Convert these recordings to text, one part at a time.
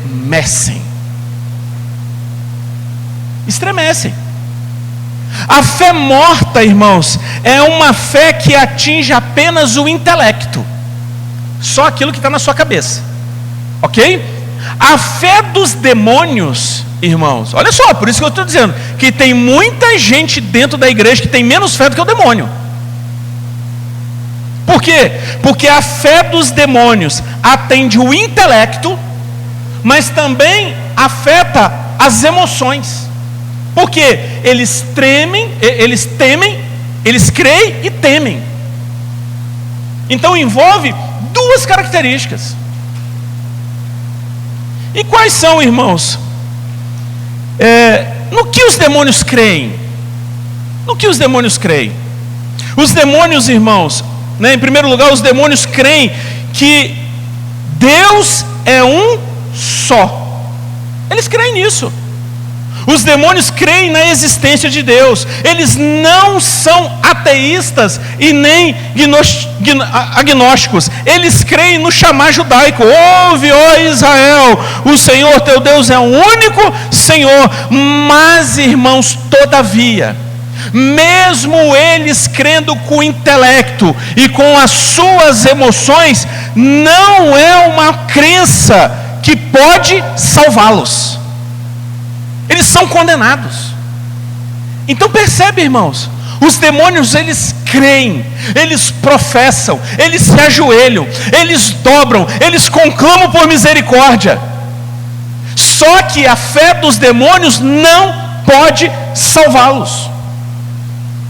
estremecem. Estremecem. A fé morta, irmãos, é uma fé que atinge apenas o intelecto, só aquilo que está na sua cabeça, ok? A fé dos demônios, irmãos, olha só, por isso que eu estou dizendo que tem muita gente dentro da igreja que tem menos fé do que o demônio. Por quê? Porque a fé dos demônios atende o intelecto, mas também afeta as emoções. Porque eles temem, eles creem e temem. Então envolve duas características. E quais são, irmãos? No que os demônios creem? No que os demônios creem? Os demônios, irmãos, em primeiro lugar, os demônios creem que Deus é um só. Eles creem nisso. Os demônios creem na existência de Deus. Eles não são ateístas e nem agnósticos. Eles creem no chamar judaico. Ouve, ó Israel, o Senhor teu Deus é o único Senhor. Mas, irmãos, todavia, mesmo eles crendo com o intelecto e com as suas emoções, não é uma crença que pode salvá-los. Eles são condenados. Então percebe, irmãos, os demônios, eles creem, eles professam, eles se ajoelham, eles dobram, eles conclamam por misericórdia. Só que a fé dos demônios não pode salvá-los.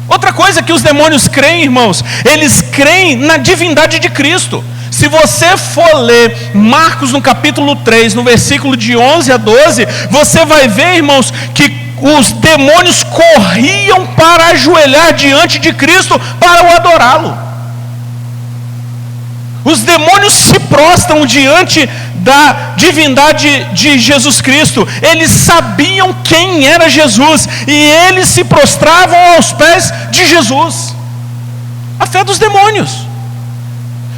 Outra coisa que os demônios creem, irmãos, eles creem na divindade de Cristo. Se você for ler Marcos no capítulo 3, no versículo de 11 a 12, você vai ver, irmãos, que os demônios corriam para ajoelhar diante de Cristo para o adorá-lo. Os demônios se prostram diante da divindade de Jesus Cristo. Eles sabiam quem era Jesus e eles se prostravam aos pés de Jesus. A fé dos demônios.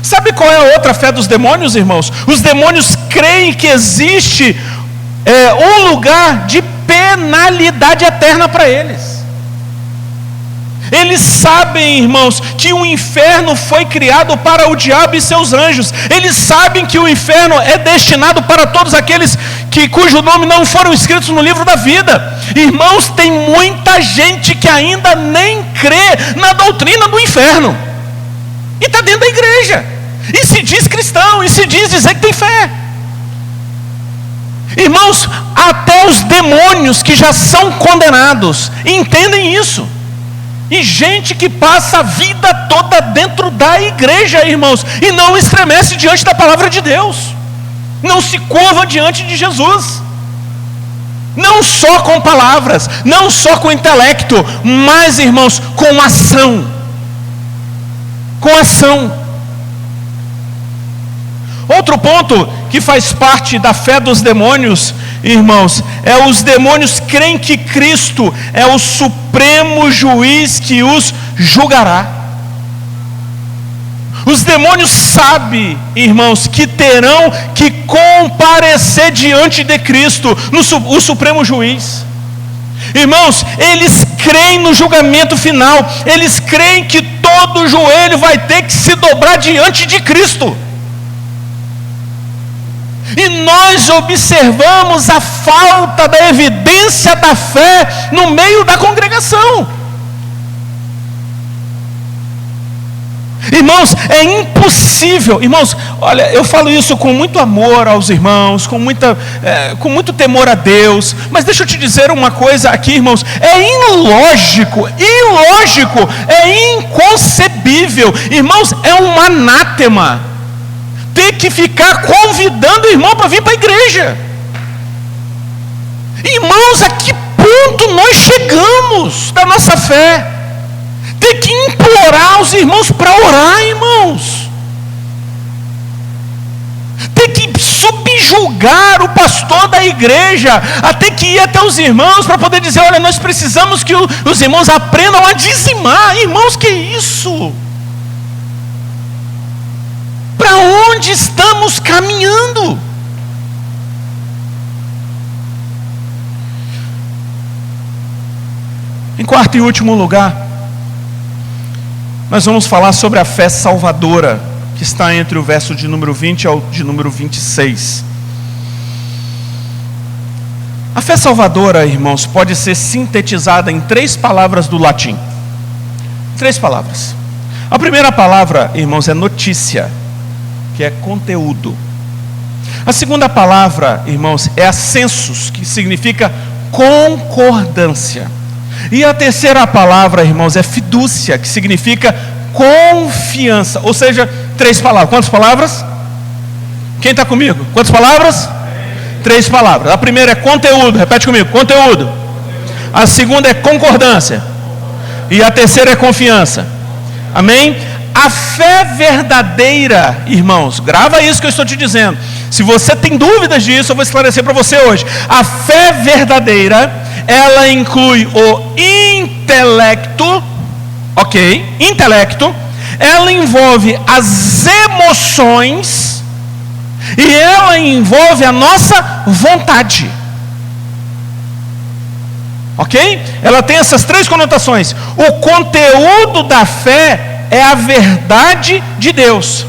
Sabe qual é a outra fé dos demônios, irmãos? Os demônios creem que existe um lugar de penalidade eterna para eles. Eles sabem, irmãos, que o inferno foi criado para o diabo e seus anjos. Eles sabem que o inferno é destinado para todos aqueles cujo nome não foram escritos no livro da vida. Irmãos, tem muita gente que ainda nem crê na doutrina do inferno. E está dentro da igreja. E se diz cristão, e se diz dizer que tem fé. Irmãos, até os demônios que já são condenados entendem isso. E gente que passa a vida toda dentro da igreja, irmãos, e não estremece diante da palavra de Deus, não se curva diante de Jesus, não só com palavras, não só com intelecto, mas, irmãos, com ação. Com ação. Outro ponto que faz parte da fé dos demônios, irmãos, os demônios creem que Cristo é o supremo juiz que os julgará. Os demônios sabem, irmãos, que terão que comparecer diante de Cristo, o supremo juiz. Irmãos, eles creem no julgamento final. Eles creem que todo joelho vai ter que se dobrar diante de Cristo. E nós observamos a falta da evidência da fé no meio da congregação. Irmãos, é impossível. Irmãos, olha, eu falo isso com muito amor aos irmãos, com muito temor a Deus. Mas deixa eu te dizer uma coisa aqui, irmãos. É ilógico, é inconcebível. Irmãos, é um anátema ter que ficar convidando o irmão para vir para a igreja. Irmãos, a que ponto nós chegamos da nossa fé? Ter que implorar os irmãos para orar, irmãos. Ter que subjugar o pastor da igreja, a ter que ir até os irmãos para poder dizer: olha, nós precisamos que os irmãos aprendam a dizimar. Irmãos, que isso? Para onde estamos caminhando? Em quarto e último lugar, nós vamos falar sobre a fé salvadora, que está entre o verso de número 20 ao de número 26. A fé salvadora, irmãos, pode ser sintetizada em 3 palavras do latim. 3 palavras. A primeira palavra, irmãos, é notícia, que é conteúdo. A segunda palavra, irmãos, é assensus, que significa concordância. E a terceira palavra, irmãos, é fidúcia, que significa confiança. Ou seja, 3 palavras. Quantas palavras? Quem está comigo? Quantas palavras? 3 palavras. A primeira é conteúdo. Repete comigo. Conteúdo. A segunda é concordância. E a terceira é confiança. Amém? A fé verdadeira, irmãos, grava isso que eu estou te dizendo. Se você tem dúvidas disso, eu vou esclarecer para você hoje. A fé verdadeira, ela inclui o intelecto, ok? Intelecto. Ela envolve as emoções e ela envolve a nossa vontade. Ok? Ela tem essas 3 conotações. O conteúdo da fé é a verdade de Deus.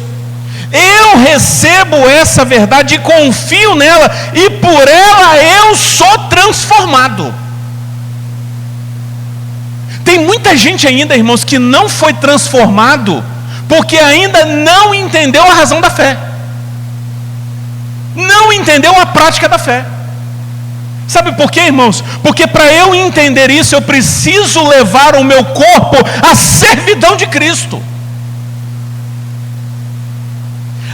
Eu recebo essa verdade e confio nela, e por ela eu sou transformado. Tem muita gente ainda, irmãos, que não foi transformado porque ainda não entendeu a razão da fé, não entendeu a prática da fé. Sabe por quê, irmãos? Porque para eu entender isso, eu preciso levar o meu corpo à servidão de Cristo.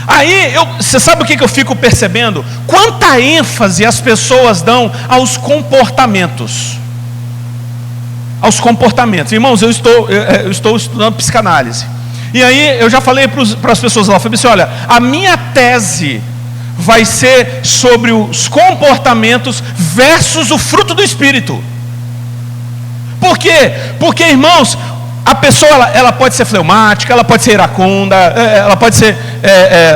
Aí, você sabe o que eu fico percebendo? Quanta ênfase as pessoas dão aos comportamentos. Aos comportamentos. Irmãos, eu estou estudando psicanálise. E aí, eu já falei para as pessoas lá, eu falei assim, olha, a minha tese vai ser sobre os comportamentos versus o fruto do Espírito. Por quê? Porque, irmãos, a pessoa ela pode ser fleumática, ela pode ser iracunda, ela pode ser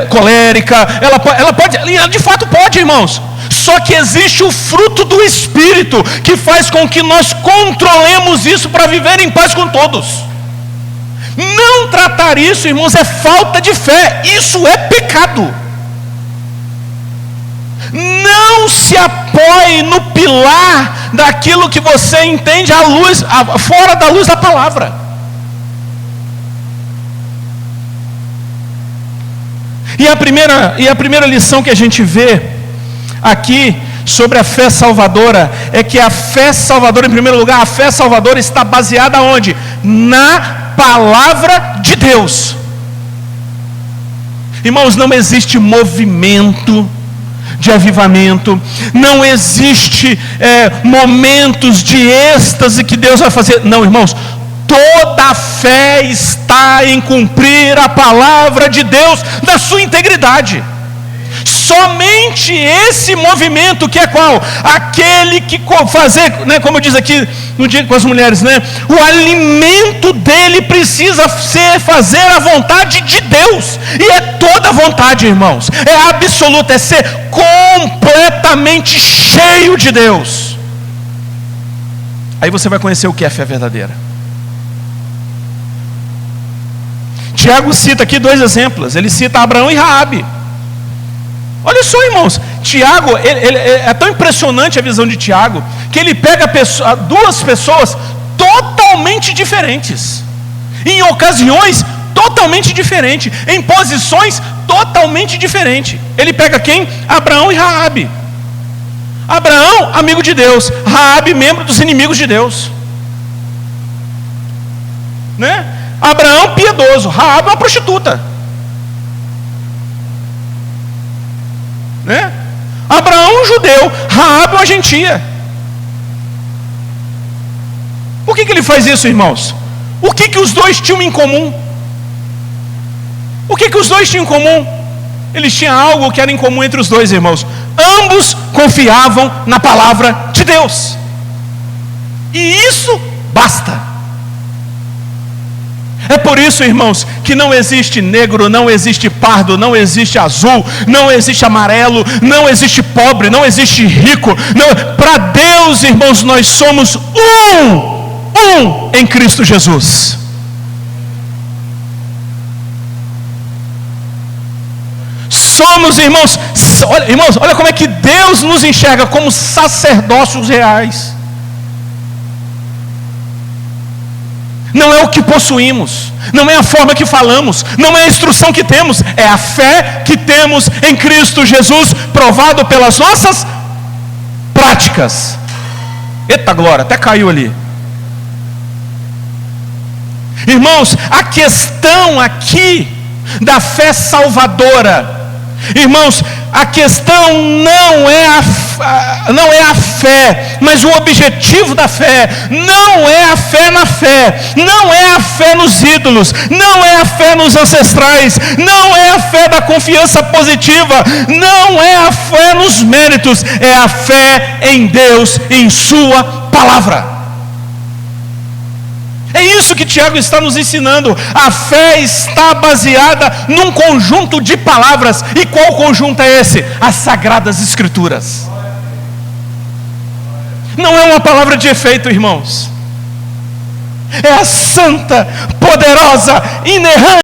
colérica, ela pode, de fato pode, irmãos. Só que existe o fruto do Espírito que faz com que nós controlemos isso para viver em paz com todos. Não tratar isso, irmãos, é falta de fé. Isso é pecado. Não se apoie no pilar daquilo que você entende à luz, fora da luz da palavra. E a primeira lição que a gente vê aqui sobre a fé salvadora é que a fé salvadora, em primeiro lugar, a fé salvadora está baseada onde? Na palavra de Deus. Irmãos, não existe movimento de avivamento, não existe momentos de êxtase que Deus vai fazer. Não, irmãos, toda a fé está em cumprir a palavra de Deus na sua integridade. Somente esse movimento, que é qual? Aquele que fazer, né, como diz aqui no dia com as mulheres, né, o alimento dele precisa ser fazer a vontade de Deus. E é toda a vontade, irmãos, é absoluta, é ser completamente cheio de Deus. Aí você vai conhecer o que é a fé verdadeira. Tiago cita aqui 2 exemplos. Ele cita Abraão e Raabe. Olha só, irmãos, Tiago, ele é tão impressionante a visão de Tiago, que ele pega 2 pessoas totalmente diferentes, em ocasiões totalmente diferentes, em posições totalmente diferentes. Ele pega quem? Abraão e Raabe. Abraão, amigo de Deus; Raabe, membro dos inimigos de Deus, né? Abraão, piedoso; Raabe, uma prostituta, né? Abraão, um judeu; Raabe, uma gentia. Por que ele faz isso, irmãos? O que os dois tinham em comum? O que os dois tinham em comum? Eles tinham algo que era em comum entre os dois, irmãos. Ambos confiavam na palavra de Deus, e isso basta. É por isso, irmãos, que não existe negro, não existe pardo, não existe azul, não existe amarelo, não existe pobre, não existe rico. Para Deus, irmãos, nós somos um. um em Cristo Jesus. Somos, irmãos, olha como é que Deus nos enxerga, como sacerdócios reais. Não é o que possuímos, não é a forma que falamos, não é a instrução que temos, é a fé que temos em Cristo Jesus, provado pelas nossas práticas. Eita glória, até caiu ali. Irmãos, a questão aqui da fé salvadora, irmãos, a questão não é a fé, mas o objetivo da fé não é a fé na fé, não é a fé nos ídolos, não é a fé nos ancestrais, não é a fé da confiança positiva, não é a fé nos méritos, é a fé em Deus, em sua palavra. É isso que Tiago está nos ensinando. A fé está baseada num conjunto de palavras. E qual conjunto é esse? As Sagradas Escrituras. Não é uma palavra de efeito, irmãos. É a santa, poderosa, inerrante